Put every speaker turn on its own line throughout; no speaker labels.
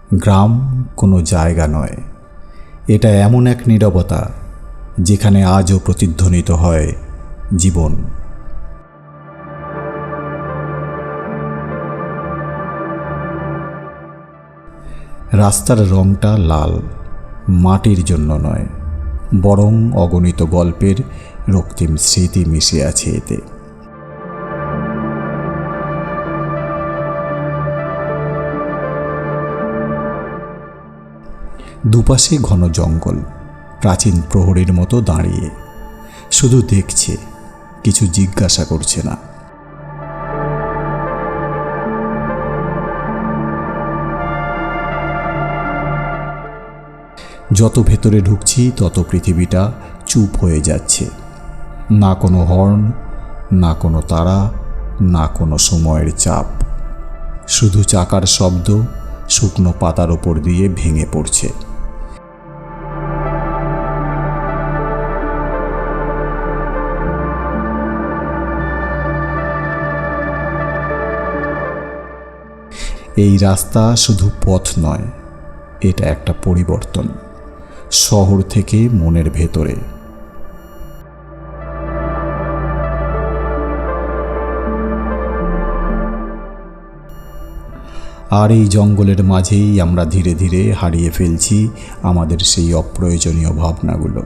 গ্রাম কোনো জায়গা নয়, এটা এমন এক নীরবতা যেখানে আজও প্রতিধ্বনিত হয় জীবন। রাস্তার রংটা লাল, মাটির জন্য নয়, বরং অগণিত গল্পের রক্তিম স্মৃতি মিশে আছে এতে। দুপাশে ঘন জঙ্গল, প্রাচীন প্রহরীর মতো দাঁড়িয়ে শুধু দেখছে, কিছু জিজ্ঞাসা করছে না। যত ভেতরে ঢুকছি তত পৃথিবীটা চুপ হয়ে যাচ্ছে। না কোনো হর্ন, না কোনো তারা, না কোনো সময়ের চাপ, শুধু চাকার শব্দ শুকনো পাতার ওপর দিয়ে ভেঙে পড়ছে। এই রাস্তা শুধু পথ নয়, এটা একটা পরিবর্তন, শহর থেকে মনের ভেতরে। আর এই জঙ্গলের মাঝেই আমরা ধীরে ধীরে হারিয়ে ফেলছি আমাদের সেই অপ্রয়োজনীয় ভাবনাগুলো।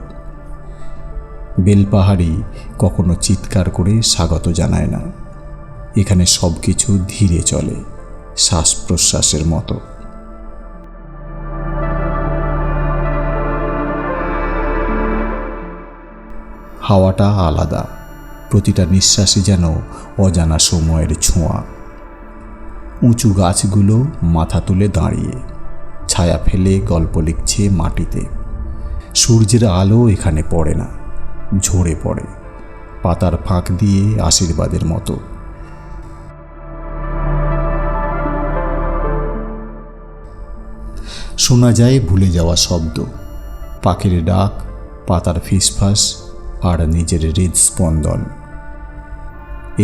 বেলপাহাড়ি কখনো চিৎকার করে স্বাগত জানায় না, এখানে সব কিছু ধীরে চলে, শ্বাস প্রশ্বাসের মতো। হাওয়াটা আলাদা, প্রতিটা নিঃশ্বাসই যেন অজানা সময়ের ছোঁয়া। উঁচু গাছগুলো মাথা তুলে দাঁড়িয়ে ছায়া ফেলে গল্প লিখছে মাটিতে। সূর্যের আলো এখানে পড়ে না, ঝরে পড়ে পাতার ফাঁক দিয়ে আশীর্বাদের মতো। শোনা যায় ভুলে যাওয়া শব্দ, পাখির ডাক, পাতার ফিসফাস আর নিজের হৃদস্পন্দন।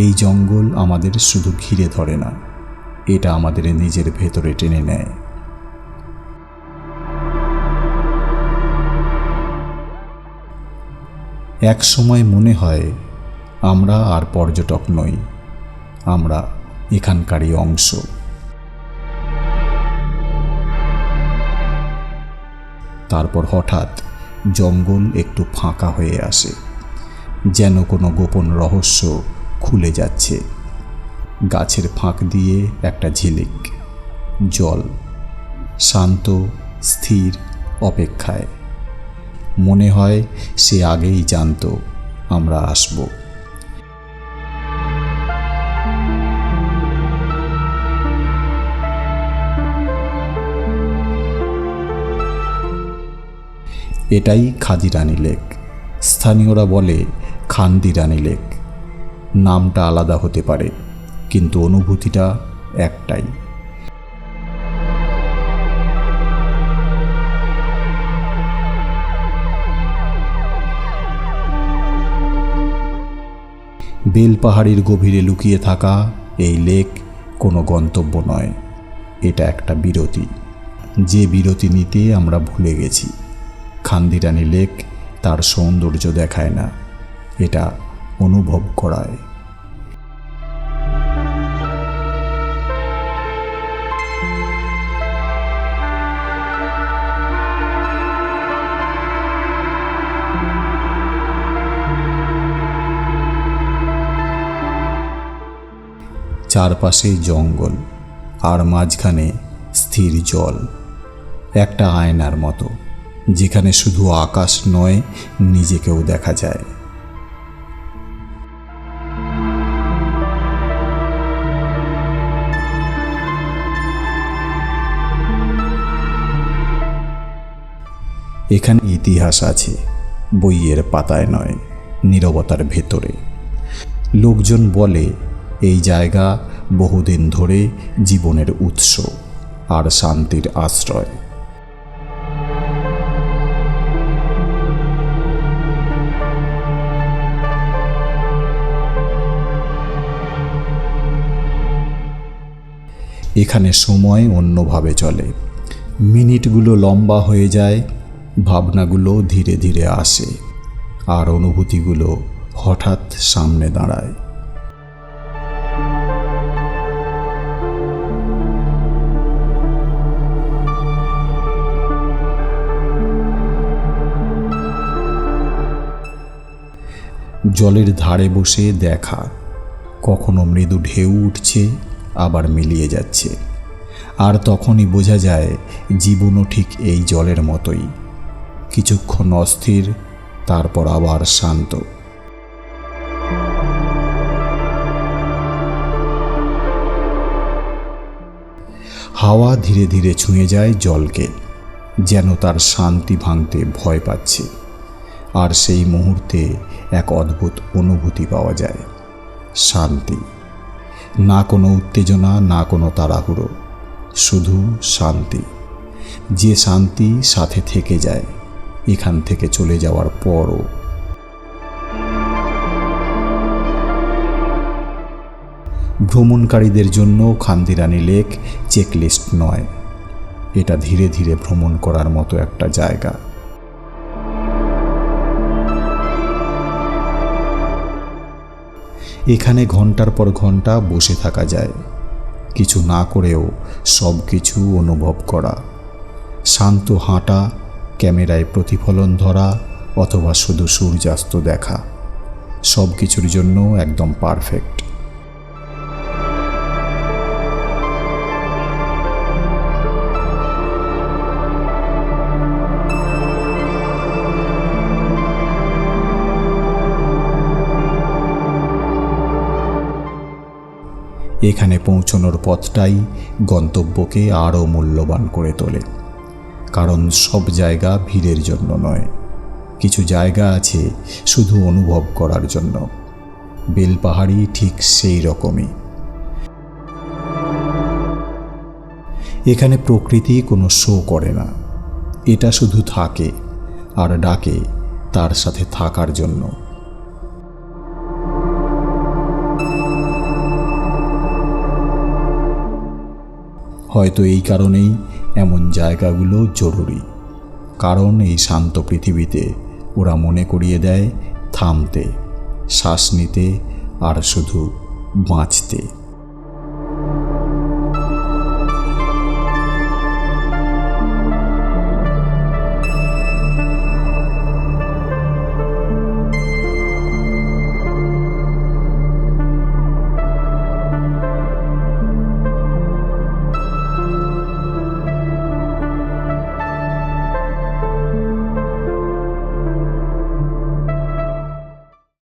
এই জঙ্গল আমাদের শুধু ঘিরে ধরে না, এটা আমাদের নিজের ভেতরে টেনে নেয়। এক সময় মনে হয় আমরা আর পর্যটক নই, আমরা এখানকারই অংশ। তারপর হঠাৎ জঙ্গল একটু ফাঁকা হয়ে আসে, যেন কোনো গোপন রহস্য খুলে যাচ্ছে। গাছের ফাঁক দিয়ে একটা ঝিলিক, জল, শান্ত স্থির অপেক্ষায়। মনে হয় সে আগেই জানতো আমরা আসব। এটাই খাদিরানী লেক, স্থানীয়রা বলে খান্দিরানী লেক। নামটা আলাদা হতে পারে, কিন্তু অনুভূতিটা একটাই। বেলপাহাড়ির গভীরে লুকিয়ে থাকা এই লেক কোনো গন্তব্য নয়, এটা একটা বিরতি, যে বিরতি নিতে আমরা ভুলে গেছি। খান্দিরানী লেক তার সৌন্দর্য দেখায় না, এটা অনুভব করায়। চারপাশে জঙ্গল আর মাঝখানে স্থির জল, একটা আয়নার মতো, যেখানে শুধু আকাশ নয়, নিজেকেও দেখা যায়। এখানে ইতিহাস আছে, বইয়ের পাতায় নয়, নীরবতার ভেতরে। লোকজন বলে এই জায়গা বহুদিন ধরে জীবনের উৎস আর শান্তির আশ্রয়। এখানে সময় অন্যভাবে চলে, মিনিটগুলো লম্বা হয়ে যায়, ভাবনাগুলো ধীরে ধীরে আসে, আর অনুভূতিগুলো হঠাৎ সামনে দাঁড়ায়। জলের ধারে বসে দেখা, কখনো মৃদু ঢেউ উঠছে, আবার মিলিয়ে যাচ্ছে, আর তখনই বোঝা যায় জীবনও ঠিক এই জলের মতোই, কিছুক্ষণ অস্থির, তারপর আবার শান্ত। হাওয়া ধীরে ধীরে ছুঁয়ে যায় জলকে, যেন তার শান্তি ভাঙতে ভয় পাচ্ছে। আর সেই মুহূর্তে এক অদ্ভুত অনুভূতি পাওয়া যায়, শান্তি। না কোনো উত্তেজনা, না কোনো তাড়াহুড়ো, শুধু শান্তি। যে শান্তি সাথে থেকে যায় এখান থেকে চলে যাওয়ার পরও। ভ্রমণকারীদের জন্য খান্দিরানি লেক চেকলিস্ট নয়, এটা ধীরে ধীরে ভ্রমণ করার মতো একটা জায়গা। এখানে ঘন্টার পর ঘন্টা বসে থাকা যায়, কিছু না করেও সব কিছু অনুভব করা। শান্ত হাঁটা, ক্যামেরায় প্রতিফলন ধরা, অথবা শুধু সূর্যাস্ত দেখা, সব কিছুর জন্য একদম পারফেক্ট। এখানে পৌঁছানোর পথটাই গন্তব্যকে আরও মূল্যবান করে তোলে, কারণ সব জায়গা ভিড়ের জন্য নয়, কিছু জায়গা আছে শুধু অনুভব করার জন্য। বেলপাহাড়ি ঠিক সেই রকমই। এখানে প্রকৃতি কোনো শো করে না, এটা শুধু থাকে আর ডাকে তার সাথে থাকার জন্য। হয়তো এই কারণেই এমন জায়গাগুলো জরুরি, কারণ এই শান্ত পৃথিবীতে ওরা মনে করিয়ে দেয় থামতে, শ্বাস নিতে, আর শুধু বাঁচতে।